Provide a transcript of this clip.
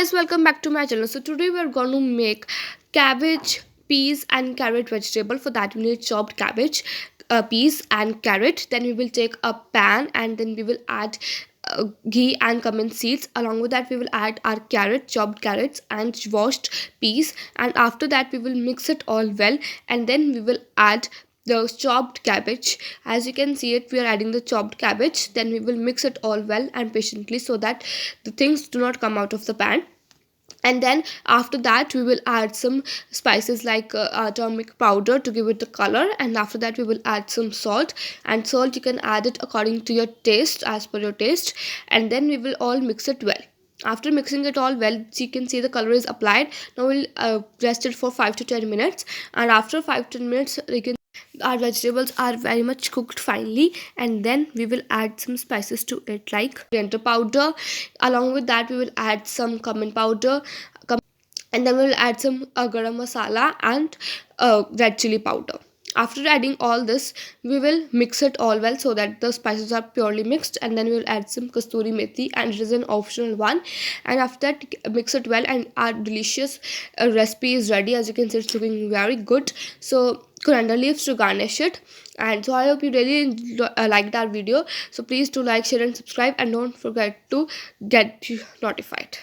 guys, welcome back to my channel. So today we are going to make cabbage, peas and carrot vegetable. For that we need chopped cabbage, peas and carrot. Then we will take a pan and then we will add ghee and cumin seeds. Along with that we will add our chopped carrots and washed peas, and after that we will mix it all well, and then we will add the chopped cabbage. As you can see it, we are adding the chopped cabbage. Then we will mix it all well and patiently so that the things do not come out of the pan. And then after that we will add some spices like turmeric powder to give it the color, and after that we will add some salt, and salt you can add it according to your taste, as per your taste. And then we will all mix it well. After mixing it all well, so you can see the color is applied. Now we'll rest it for 5 to 10 minutes, and after 5 to 10 minutes you can our vegetables are very much cooked finely, and then we will add some spices to it like coriander powder. Along with that we will add some cumin powder, and then we will add some garam masala and red chili powder. After adding all this, we will mix it all well so that the spices are purely mixed, and then we will add some kasturi methi, and it is an optional one. And after that mix it well, and our delicious recipe is ready. As you can see, it's looking very good. So coriander leaves to garnish it. And so I hope you really liked our video. So please do like, share and subscribe, and don't forget to get notified.